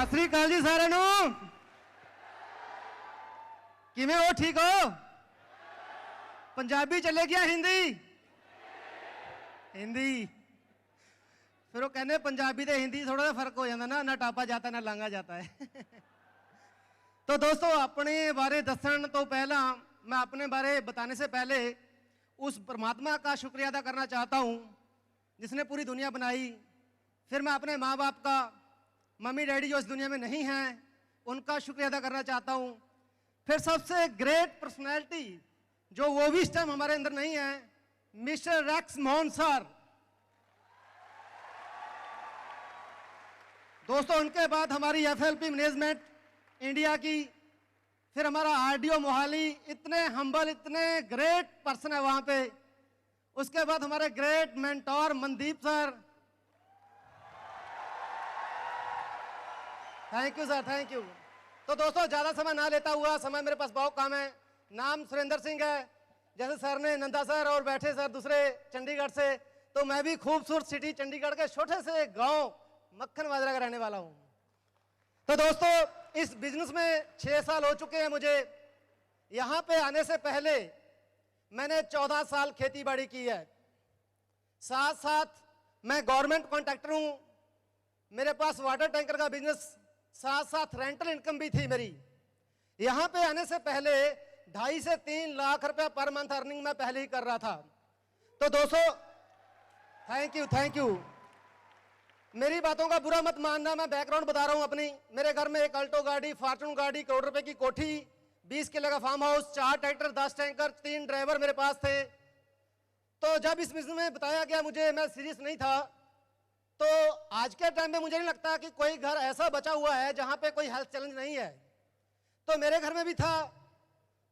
सत श्री अकाल जी सारे नू किवें हो ठीक हो पंजाबी चले गया हिंदी हिंदी फिर वो कहने पंजाबी ते हिंदी थोड़ा सा फर्क हो जाता ना टापा जाता ना लांगा जाता है तो दोस्तों अपने बारे दसन तो पहला मैं अपने बारे बताने से पहले उस परमात्मा का शुक्रिया अदा करना चाहता हूँ जिसने पूरी दुनिया बनाई। फिर मैं अपने माँ बाप का मम्मी डैडी जो इस दुनिया में नहीं हैं उनका शुक्रिया अदा करना चाहता हूँ। फिर सबसे ग्रेट पर्सनैलिटी जो वो भी इस टाइम हमारे अंदर नहीं है मिस्टर रैक्स मोहन सर। दोस्तों उनके बाद हमारी एफएलपी मैनेजमेंट इंडिया की, फिर हमारा आरडीओ मोहाली, इतने हम्बल इतने ग्रेट पर्सन है वहां पे। उसके बाद हमारे great mentor Mandeep sir, thank you sir thank you. तो दोस्तों ज़्यादा समय ना लेता हुआ, समय मेरे पास बहुत कम है। नाम सुरेंद्र सिंह है, जैसे सर ने नंदा सर और बैठे सर दूसरे चंडीगढ़ से, तो मैं भी खूबसूरत सिटी चंडीगढ़ के छोटे से गांव मक्खन बाजरा का रहने वाला हूं। तो दोस्तों इस बिजनेस में 6 साल हो चुके हैं मुझे। यहाँ पे आने से पहले मैंने 14 साल खेती बाड़ी की है, साथ साथ मैं गवर्नमेंट कॉन्ट्रैक्टर हूँ। मेरे पास वाटर टैंकर का बिजनेस, साथ साथ रेंटल इनकम भी थी मेरी। यहाँ पे आने से पहले 2.5 से 3 लाख रुपया पर मंथ अर्निंग मैं पहले ही कर रहा था। तो दोस्तों थैंक यू। मेरी बातों का बुरा मत मानना, मैं बैकग्राउंड बता रहा हूँ अपनी। मेरे घर में एक अल्टो गाड़ी, फॉर्च्यून गाड़ी, करोड़ रुपए की कोठी, 20 किलो का farmhouse, 4 tractor, 10 tanker, 3 driver मेरे पास थे। तो जब इस बिजनेस में बताया गया मुझे, मैं सीरियस नहीं था। तो आज के टाइम में मुझे नहीं लगता कि कोई घर ऐसा बचा हुआ है जहाँ पे कोई हेल्थ चैलेंज नहीं है। तो मेरे घर में भी था।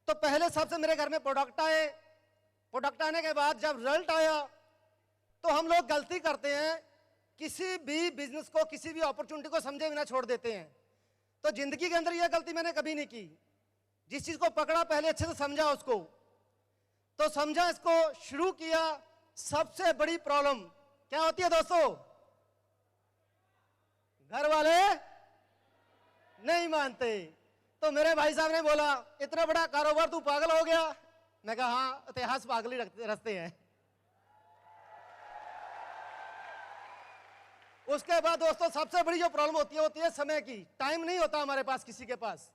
तो पहले सबसे मेरे घर में प्रोडक्ट आए। प्रोडक्ट आने के बाद जब रिजल्ट आया तो हम लोग गलती करते हैं, किसी भी बिजनेस को, किसी भी अपॉर्चुनिटी को समझे बिना छोड़ देते हैं। तो जिंदगी के अंदर यह गलती मैंने कभी नहीं की। जिस चीज को पकड़ा पहले अच्छे से समझा उसको, तो समझा, इसको शुरू किया। सबसे बड़ी प्रॉब्लम क्या होती है दोस्तों? घर वाले नहीं मानते। तो मेरे भाई साहब ने बोला इतना बड़ा कारोबार तू पागल हो गया। मैं कहा हाँ, इतिहास पागल ही रखते हैं। उसके बाद दोस्तों सबसे बड़ी जो प्रॉब्लम होती है समय की। टाइम नहीं होता हमारे पास, किसी के पास।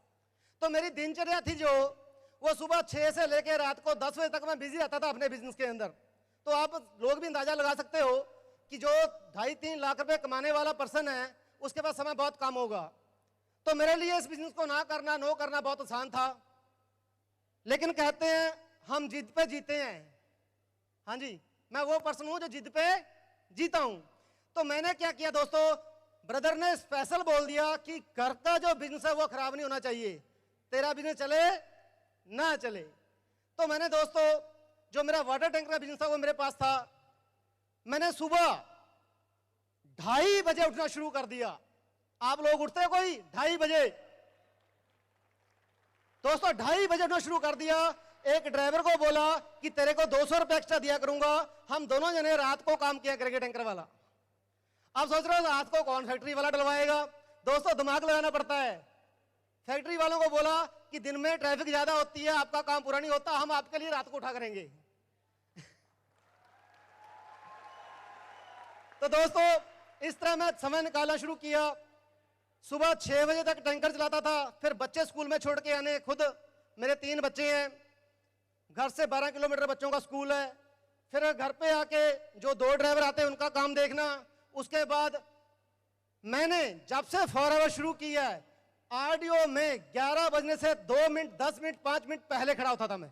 तो मेरी दिनचर्या थी जो, वो सुबह 6 से लेकर रात को 10 बजे तक मैं बिजी रहता था अपने बिजनेस के अंदर। तो आप लोग भी अंदाजा लगा सकते हो कि जो 2.5-3 लाख रुपए कमाने वाला पर्सन है उसके पास समय बहुत कम होगा। तो मेरे लिए इस बिजनेस को नो करना बहुत आसान था। लेकिन कहते हैं हम जिद पे जीते हैं। हाँ जी, मैं वो पर्सन हूं जो जिद पे जीता हूं। तो मैंने क्या किया दोस्तों, ब्रदर ने स्पेशल बोल दिया कि घर का जो बिजनेस है वो खराब नहीं होना चाहिए, तेरा बिजनेस चले ना चले। तो मैंने दोस्तों जो मेरा वाटर टैंकर का बिजनेस था वो मेरे पास था। मैंने सुबह 2:30 बजे उठना शुरू कर दिया। आप लोग उठते हैं कोई 2:30 बजे? दोस्तों 2:30 बजे उठना शुरू कर दिया। एक ड्राइवर को बोला कि तेरे को 200 रुपये एक्स्ट्रा दिया करूंगा, हम दोनों जने रात को काम किया करेंगे टैंकर वाला। आप सोच रहे हो रात को कौन फैक्ट्री वाला डलवाएगा? दोस्तों दिमाग लगाना पड़ता है। फैक्ट्री वालों को बोला कि दिन में ट्रैफिक ज्यादा होती है, आपका काम पूरा नहीं होता, हम आपके लिए रात को उठा करेंगे। तो दोस्तों इस तरह मैं समय निकालना शुरू किया। सुबह 6 बजे तक टैंकर चलाता था। फिर बच्चे स्कूल में छोड़ के आने, खुद मेरे 3 बच्चे हैं, घर से 12 किलोमीटर बच्चों का स्कूल है। फिर घर पे आके जो 2 ड्राइवर आते हैं उनका काम देखना। उसके बाद मैंने जब से फॉरएवर शुरू किया है, आरडीओ में 11 बजने से 2 मिनट, 10 मिनट, 5 मिनट पहले खड़ा होता था मैं।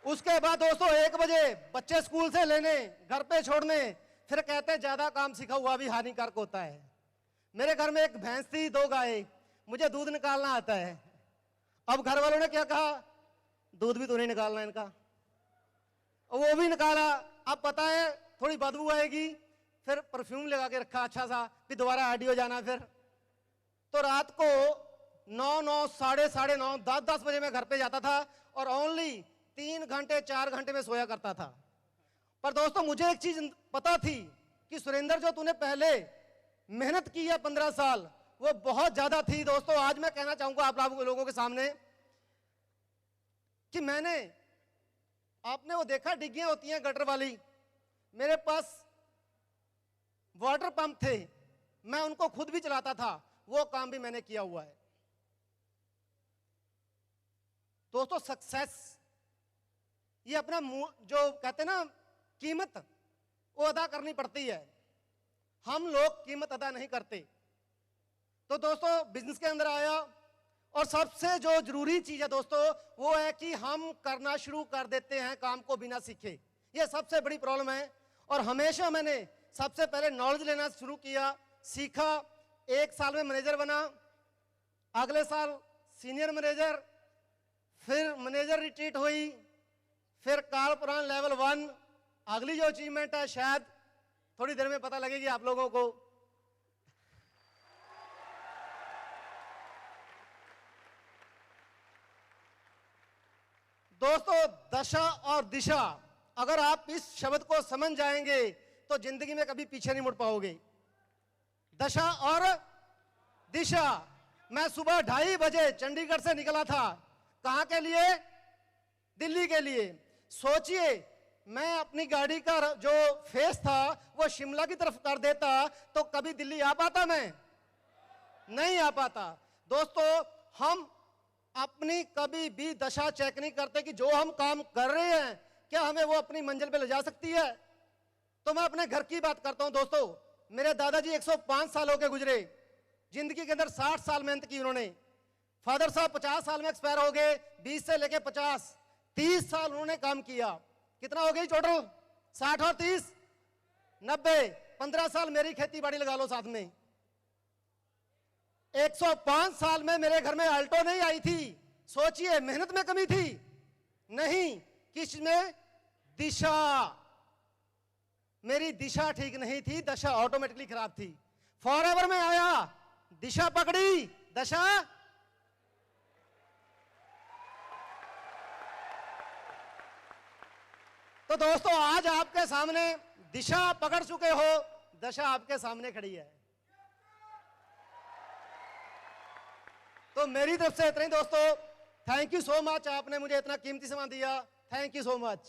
उसके बाद दोस्तों 1 बजे बच्चे स्कूल से लेने, घर पे छोड़ने। फिर कहते ज्यादा काम सीखा हुआ भी हानिकारक होता है। मेरे घर में एक भैंस थी, 2 गाय, मुझे दूध निकालना आता है। अब घर वालों ने क्या कहा, दूध भी तो नहीं निकालना इनका, वो भी निकाला। अब पता है थोड़ी बदबू आएगी, फिर परफ्यूम लगा के रखा अच्छा सा, फिर दोबारा आरडीओ जाना। फिर तो रात को 9, साढ़े 9, 10 बजे मैं घर पे जाता था और ओनली 3 घंटे 4 घंटे में सोया करता था। पर दोस्तों मुझे एक चीज पता थी कि सुरेंद्र जो तूने पहले मेहनत की है 15 साल, वो बहुत ज्यादा थी। दोस्तों आज मैं कहना चाहूंगा आप लोगों के सामने कि मैंने, आपने वो देखा डिग्गियां होती हैं गटर वाली, मेरे पास वाटर पंप थे, मैं उनको खुद भी चलाता था, वो काम भी मैंने किया हुआ है। दोस्तों सक्सेस ये अपना जो कहते हैं ना कीमत, वो अदा करनी पड़ती है। हम लोग कीमत अदा नहीं करते। तो दोस्तों बिजनेस के अंदर आया और सबसे जो जरूरी चीज है दोस्तों वो है कि हम करना शुरू कर देते हैं काम को बिना सीखे। ये सबसे बड़ी प्रॉब्लम है। और हमेशा मैंने सबसे पहले नॉलेज लेना शुरू किया, सीखा, 1 साल में मैनेजर बना, अगले साल सीनियर मैनेजर, फिर मैनेजर रिट्रीट हुई, फिर कारपोरेट लेवल 1। अगली जो अचीवमेंट है शायद थोड़ी देर में पता लगेगी आप लोगों को। दोस्तों दशा और दिशा, अगर आप इस शब्द को समझ जाएंगे तो जिंदगी में कभी पीछे नहीं मुड़ पाओगे। दशा और दिशा। मैं सुबह 2:30 बजे चंडीगढ़ से निकला था, कहां के लिए? दिल्ली के लिए। सोचिए मैं अपनी गाड़ी का जो फेस था वो शिमला की तरफ कर देता तो कभी दिल्ली आ पाता? मैं नहीं आ पाता। दोस्तों हम अपनी कभी भी दशा चेक नहीं करते कि जो हम काम कर रहे हैं क्या हमें वो अपनी मंजिल पे ले जा सकती है। तो मैं अपने घर की बात करता हूं दोस्तों। मेरे दादाजी 105 सालों के गुजरे, जिंदगी के अंदर 60 साल मेहनत की उन्होंने। फादर साहब 50 साल में एक्सपायर हो गए, 20 से लेके 50, 30 साल उन्होंने काम किया। कितना हो गई टोटल? 60 और 30 90, 15 साल मेरी खेती बाड़ी लगा लो साथ में। 105 साल में मेरे घर में अल्टो नहीं आई थी। सोचिए मेहनत में कमी थी? नहीं। किस में? दिशा। मेरी दिशा ठीक नहीं थी, दशा ऑटोमेटिकली खराब थी। फॉरएवर में आया, दिशा पकड़ी, दशा। तो दोस्तों आज आपके सामने दिशा पकड़ चुके हो, दशा आपके सामने खड़ी है। तो मेरी तरफ से इतना ही दोस्तों। थैंक यू सो मच, आपने मुझे इतना कीमती समय दिया। Thank you so much.